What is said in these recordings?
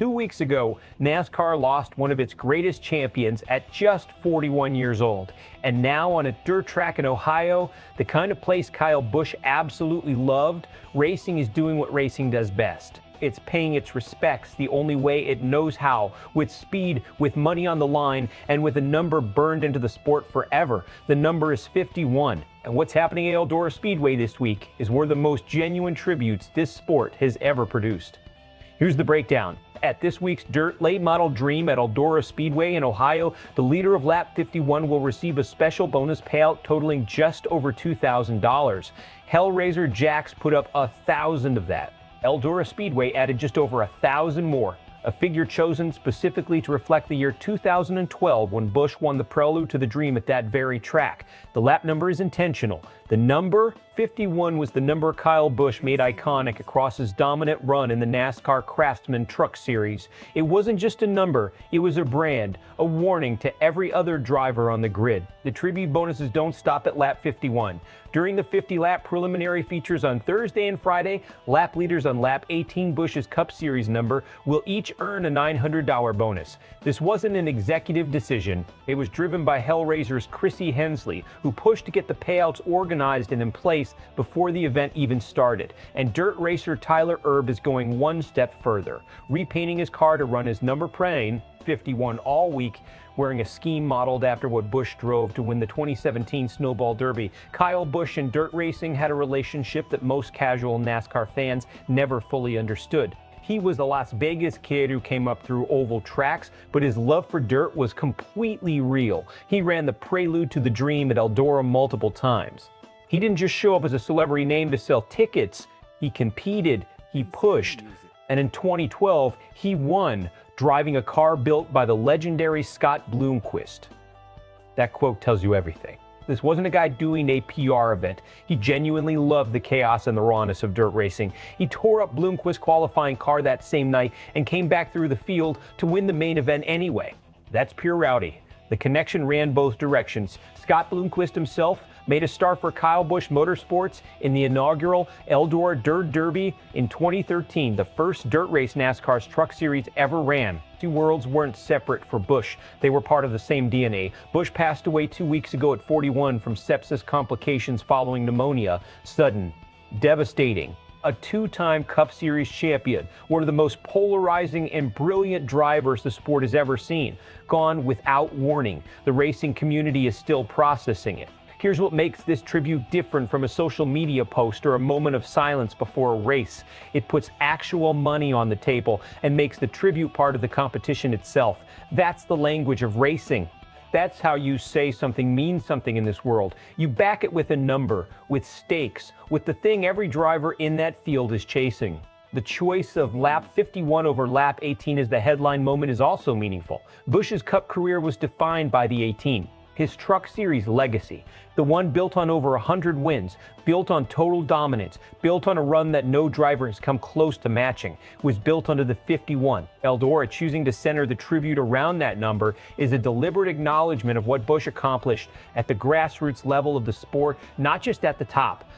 2 weeks ago, NASCAR lost one of its greatest champions at just 41 years old. And now on a dirt track in Ohio, the kind of place Kyle Busch absolutely loved, racing is doing what racing does best. It's paying its respects the only way it knows how, with speed, with money on the line, and with a number burned into the sport forever. The number is 51. And what's happening at Eldora Speedway this week is one of the most genuine tributes this sport has ever produced. Here's the breakdown. At this week's Dirt Late Model Dream at Eldora Speedway in Ohio, the leader of lap 51 will receive a special bonus payout totaling just over $2,000. Hellraizer Jacks put up 1,000 of that. Eldora Speedway added just over 1,000 more, a figure chosen specifically to reflect the year 2012 when Busch won the prelude to the dream at that very track. The lap number is intentional. The number 51 was the number Kyle Busch made iconic across his dominant run in the NASCAR Craftsman Truck Series. It wasn't just a number, it was a brand, a warning to every other driver on the grid. The tribute bonuses don't stop at lap 51. During the 50-lap preliminary features on Thursday and Friday, lap leaders on lap 18 Busch's Cup Series number will each earn a $900 bonus. This wasn't an executive decision. It was driven by Hellraizer's Krissie Hensley, who pushed to get the payouts organized and in place before the event even started. And dirt racer Tyler Erb is going one step further, repainting his car to run his number plane, 51, all week, wearing a scheme modeled after what Busch drove to win the 2017 Snowball Derby. Kyle Busch and dirt racing had a relationship that most casual NASCAR fans never fully understood. He was a Las Vegas kid who came up through oval tracks, but his love for dirt was completely real. He ran the prelude to the dream at Eldora multiple times. He didn't just show up as a celebrity name to sell tickets. He competed, he pushed, and in 2012, he won, driving a car built by the legendary Scott Bloomquist. That quote tells you everything. This wasn't a guy doing a PR event. He genuinely loved the chaos and the rawness of dirt racing. He tore up Bloomquist's qualifying car that same night and came back through the field to win the main event anyway. That's pure rowdy. The connection ran both directions. Scott Bloomquist himself made a start for Kyle Busch Motorsports in the inaugural Eldora Dirt Derby in 2013, the first dirt race NASCAR's Truck Series ever ran. Two worlds weren't separate for Busch. They were part of the same DNA. Busch passed away 2 weeks ago at 41 from sepsis complications following pneumonia. Sudden, devastating. A two-time Cup Series champion, one of the most polarizing and brilliant drivers the sport has ever seen. Gone without warning. The racing community is still processing it. Here's what makes this tribute different from a social media post or a moment of silence before a race. It puts actual money on the table and makes the tribute part of the competition itself. That's the language of racing. That's how you say something means something in this world. You back it with a number, with stakes, with the thing every driver in that field is chasing. The choice of lap 51 over lap 18 as the headline moment is also meaningful. Busch's Cup career was defined by the 18. His Truck Series legacy, the one built on over 100 wins, built on total dominance, built on a run that no driver has come close to matching, was built under the 51. Eldora choosing to center the tribute around that number is a deliberate acknowledgement of what Busch accomplished at the grassroots level of the sport, not just at the top.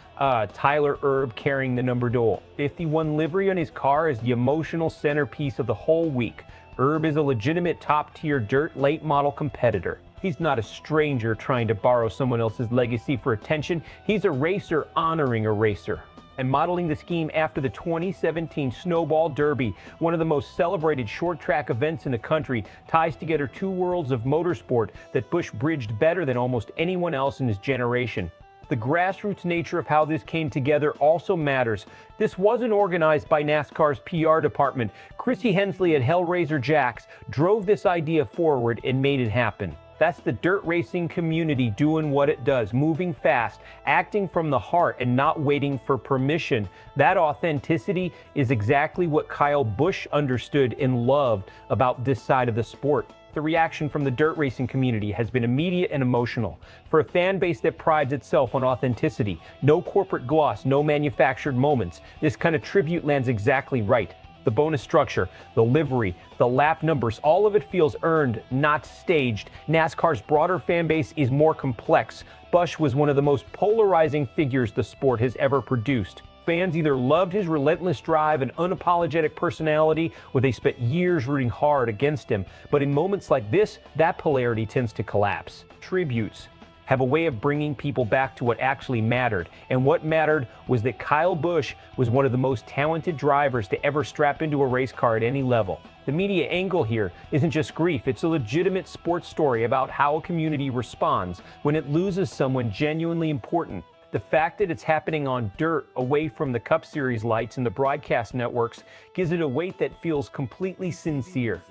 Tyler Erb carrying the number dual. 51 livery on his car is the emotional centerpiece of the whole week. Erb is a legitimate top-tier dirt late model competitor. He's not a stranger trying to borrow someone else's legacy for attention. He's a racer honoring a racer. And modeling the scheme after the 2017 Snowball Derby, one of the most celebrated short track events in the country, ties together two worlds of motorsport that Busch bridged better than almost anyone else in his generation. The grassroots nature of how this came together also matters. This wasn't organized by NASCAR's PR department. Krissie Hensley at Hellraizer Jacks drove this idea forward and made it happen. That's the dirt racing community doing what it does, moving fast, acting from the heart and not waiting for permission. That authenticity is exactly what Kyle Busch understood and loved about this side of the sport. The reaction from the dirt racing community has been immediate and emotional. For a fan base that prides itself on authenticity, no corporate gloss, no manufactured moments, this kind of tribute lands exactly right. The bonus structure, the livery, the lap numbers, all of it feels earned, not staged. NASCAR's broader fan base is more complex. Busch was one of the most polarizing figures the sport has ever produced. Fans either loved his relentless drive and unapologetic personality, or they spent years rooting hard against him. But in moments like this, that polarity tends to collapse. Tributes have a way of bringing people back to what actually mattered. And what mattered was that Kyle Busch was one of the most talented drivers to ever strap into a race car at any level. The media angle here isn't just grief, it's a legitimate sports story about how a community responds when it loses someone genuinely important. The fact that it's happening on dirt away from the Cup Series lights and the broadcast networks gives it a weight that feels completely sincere.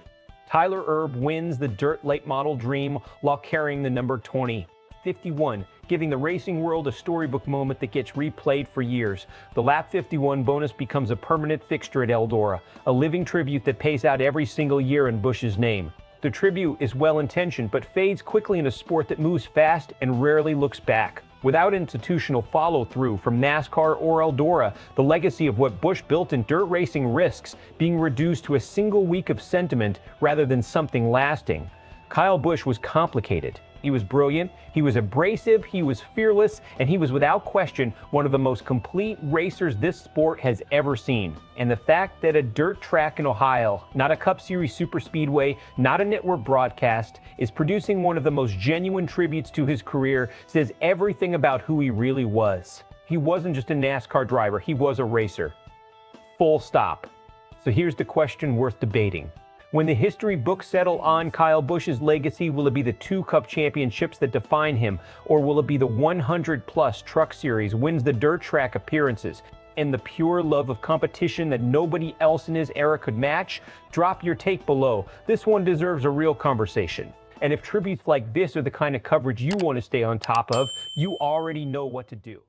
Tyler Erb wins the dirt late model dream while carrying the number 51, giving the racing world a storybook moment that gets replayed for years. The lap 51 bonus becomes a permanent fixture at Eldora, a living tribute that pays out every single year in Busch's name. The tribute is well-intentioned but fades quickly in a sport that moves fast and rarely looks back. Without institutional follow-through from NASCAR or Eldora, the legacy of what Busch built in dirt racing risks being reduced to a single week of sentiment rather than something lasting. Kyle Busch was complicated. He was brilliant, he was abrasive, he was fearless, and he was without question one of the most complete racers this sport has ever seen. And the fact that a dirt track in Ohio, not a Cup Series superspeedway, not a network broadcast, is producing one of the most genuine tributes to his career says everything about who he really was. He wasn't just a NASCAR driver, he was a racer. Full stop. So here's the question worth debating. When the history books settle on Kyle Busch's legacy, will it be the 2 Cup championships that define him, or will it be the 100-plus Truck Series, wins the dirt track appearances, and the pure love of competition that nobody else in his era could match? Drop your take below. This one deserves a real conversation. And if tributes like this are the kind of coverage you want to stay on top of, you already know what to do.